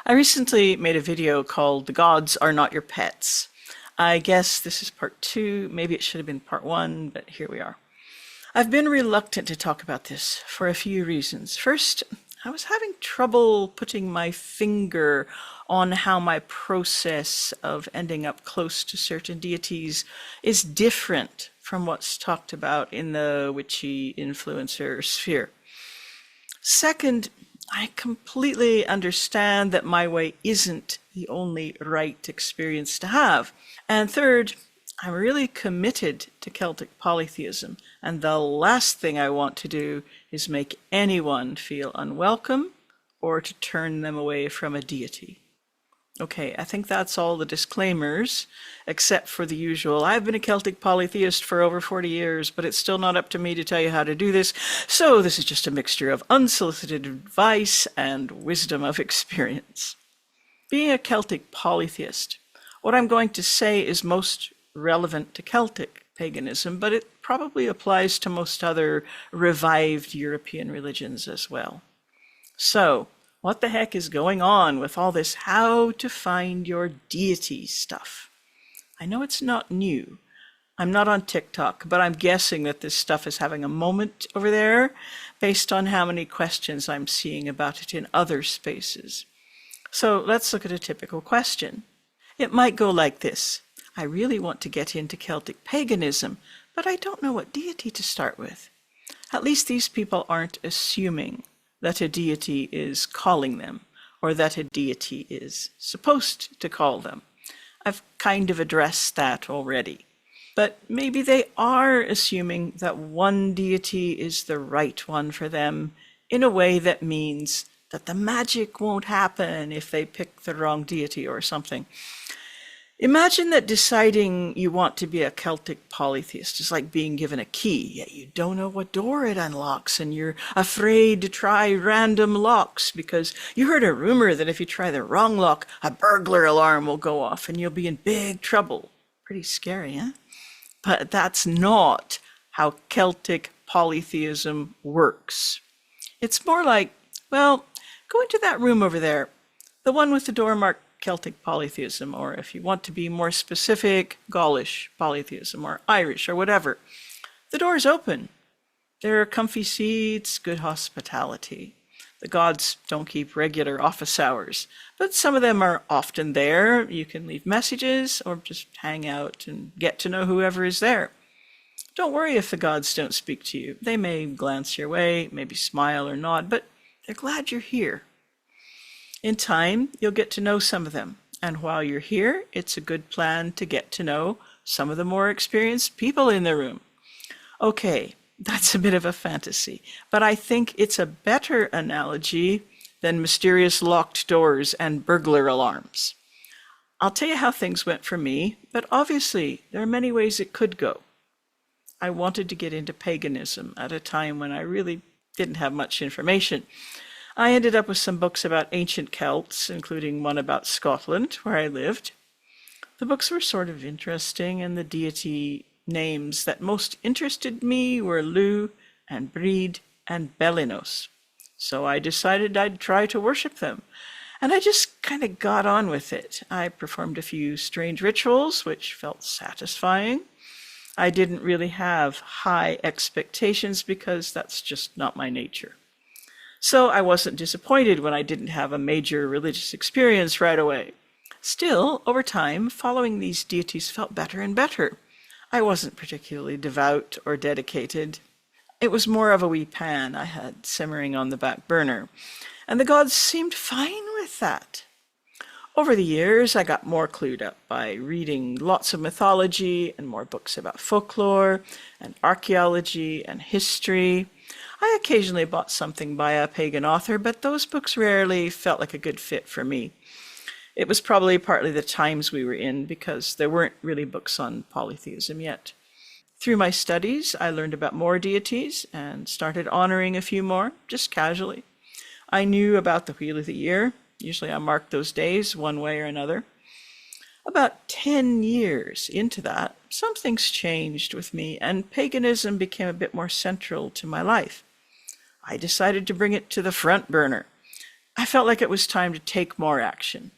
I recently made a video called The Gods Are Not Your Pets. I guess this is part two. Maybe it should have been part one, but here we are. I've been reluctant to talk about this for a few reasons. First, I was having trouble putting my finger on how my process of ending up close to certain deities is different from what's talked about in the witchy influencer sphere. Second, I completely understand that my way isn't the only right experience to have. And third, I'm really committed to Celtic polytheism, and the last thing I want to do is make anyone feel unwelcome or to turn them away from a deity. Okay, I think that's all the disclaimers, except for the usual. I've been a Celtic polytheist for over 40 years, but it's still not up to me to tell you how to do this. So this is just a mixture of unsolicited advice and wisdom of experience. Being a Celtic polytheist, what I'm going to say is most relevant to Celtic paganism, but it probably applies to most other revived European religions as well. So, what the heck is going on with all this how to find your deity stuff? I know it's not new. I'm not on TikTok, but I'm guessing that this stuff is having a moment over there based on how many questions I'm seeing about it in other spaces. So let's look at a typical question. It might go like this. I really want to get into Celtic paganism, but I don't know what deity to start with. At least these people aren't assuming that a deity is calling them, or that a deity is supposed to call them. I've kind of addressed that already. But maybe they are assuming that one deity is the right one for them in a way that means that the magic won't happen if they pick the wrong deity or something. Imagine that deciding you want to be a Celtic polytheist is like being given a key, yet you don't know what door it unlocks, and you're afraid to try random locks because you heard a rumor that if you try the wrong lock, a burglar alarm will go off and you'll be in big trouble. Pretty scary, huh? But that's not how Celtic polytheism works. It's more like, well, go into that room over there, the one with the door marked Celtic polytheism, or if you want to be more specific, Gaulish polytheism, or Irish, or whatever. The door's open. There are comfy seats, good hospitality. The gods don't keep regular office hours, but some of them are often there. You can leave messages or just hang out and get to know whoever is there. Don't worry if the gods don't speak to you. They may glance your way, maybe smile or nod, but they're glad you're here. In time, you'll get to know some of them. And while you're here, it's a good plan to get to know some of the more experienced people in the room. Okay, that's a bit of a fantasy, but I think it's a better analogy than mysterious locked doors and burglar alarms. I'll tell you how things went for me, but obviously there are many ways it could go. I wanted to get into paganism at a time when I really didn't have much information. I ended up with some books about ancient Celts, including one about Scotland, where I lived. The books were sort of interesting, and the deity names that most interested me were Lugh and Breed and Belinos. So I decided I'd try to worship them. And I just kind of got on with it. I performed a few strange rituals, which felt satisfying. I didn't really have high expectations because that's just not my nature. So I wasn't disappointed when I didn't have a major religious experience right away. Still, over time, following these deities felt better and better. I wasn't particularly devout or dedicated. It was more of a wee pan I had simmering on the back burner, and the gods seemed fine with that. Over the years, I got more clued up by reading lots of mythology and more books about folklore and archaeology and history. I occasionally bought something by a pagan author, but those books rarely felt like a good fit for me. It was probably partly the times we were in, because there weren't really books on polytheism yet. Through my studies, I learned about more deities and started honoring a few more, just casually. I knew about the Wheel of the Year. Usually I marked those days one way or another. About 10 years into that, some things changed with me, and paganism became a bit more central to my life. I decided to bring it to the front burner. I felt like it was time to take more action.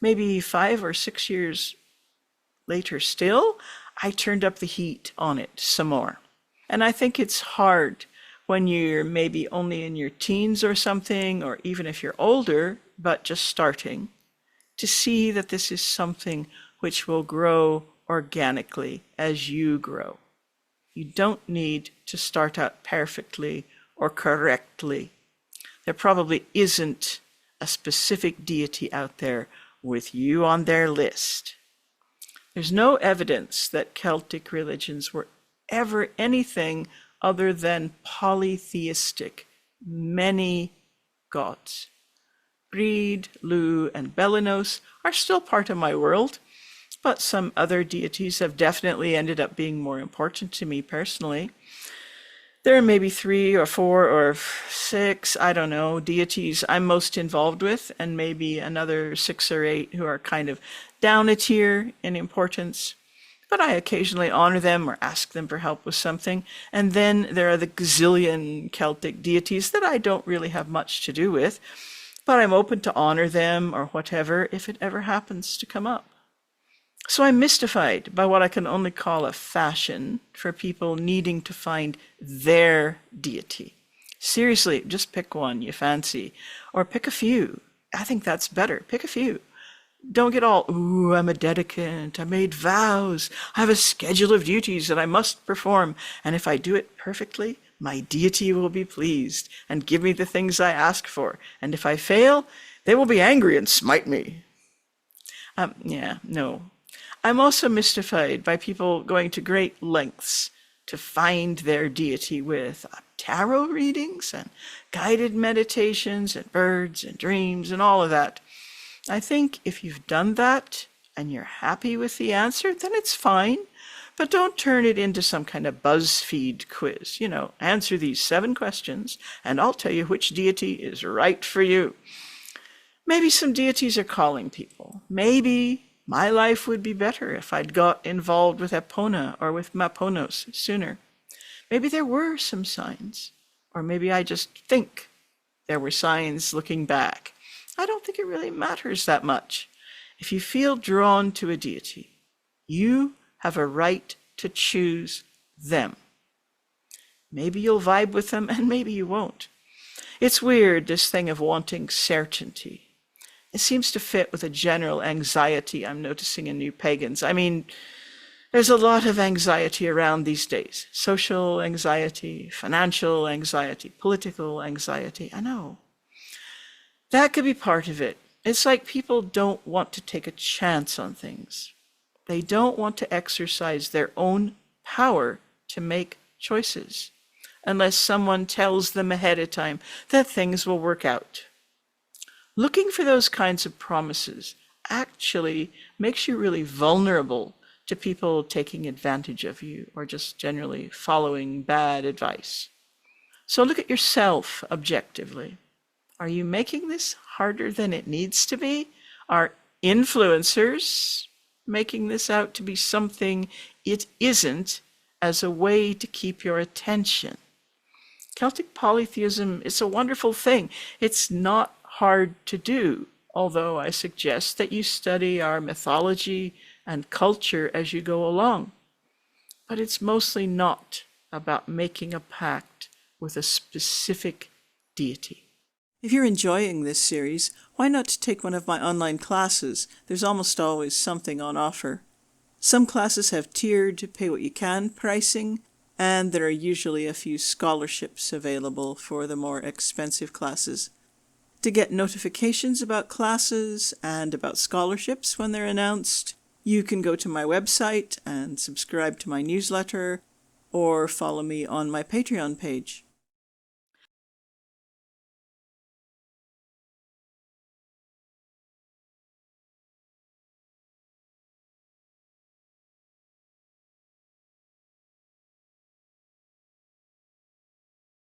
Maybe 5 or 6 years later still, I turned up the heat on it some more. And I think it's hard when you're maybe only in your teens or something, or even if you're older, but just starting, to see that this is something which will grow organically as you grow. You don't need to start out perfectly or correctly. There probably isn't a specific deity out there with you on their list. There's no evidence that Celtic religions were ever anything other than polytheistic, many gods. Breed, Lu, and Belinos are still part of my world, but some other deities have definitely ended up being more important to me personally. There are maybe 3 or 4 or 6, I don't know, deities I'm most involved with, and maybe another 6 or 8 who are kind of down a tier in importance. But I occasionally honor them or ask them for help with something. And then there are the gazillion Celtic deities that I don't really have much to do with, but I'm open to honor them or whatever if it ever happens to come up. So I'm mystified by what I can only call a fashion for people needing to find their deity. Seriously, just pick one you fancy, or pick a few. I think that's better. Pick a few. Don't get all, ooh, I'm a dedicant, I made vows, I have a schedule of duties that I must perform, and if I do it perfectly, my deity will be pleased and give me the things I ask for, and if I fail, they will be angry and smite me. No. I'm also mystified by people going to great lengths to find their deity with tarot readings and guided meditations and birds and dreams and all of that. I think if you've done that and you're happy with the answer, then it's fine. But don't turn it into some kind of BuzzFeed quiz. Answer these 7 questions and I'll tell you which deity is right for you. Maybe some deities are calling people. Maybe my life would be better if I'd got involved with Epona or with Maponos sooner. Maybe there were some signs, or maybe I just think there were signs looking back. I don't think it really matters that much. If you feel drawn to a deity, you have a right to choose them. Maybe you'll vibe with them and maybe you won't. It's weird, this thing of wanting certainty. It seems to fit with a general anxiety I'm noticing in new pagans. I mean, there's a lot of anxiety around these days. Social anxiety, financial anxiety, political anxiety. I know. That could be part of it. It's like people don't want to take a chance on things. They don't want to exercise their own power to make choices, unless someone tells them ahead of time that things will work out. Looking for those kinds of promises actually makes you really vulnerable to people taking advantage of you or just generally following bad advice. So look at yourself objectively. Are you making this harder than it needs to be? Are influencers making this out to be something it isn't as a way to keep your attention? Celtic polytheism is a wonderful thing. It's not hard to do, although I suggest that you study our mythology and culture as you go along. But it's mostly not about making a pact with a specific deity. If you're enjoying this series, why not take one of my online classes? There's almost always something on offer. Some classes have tiered pay-what-you-can pricing, and there are usually a few scholarships available for the more expensive classes. To get notifications about classes and about scholarships when they're announced, you can go to my website and subscribe to my newsletter or follow me on my Patreon page.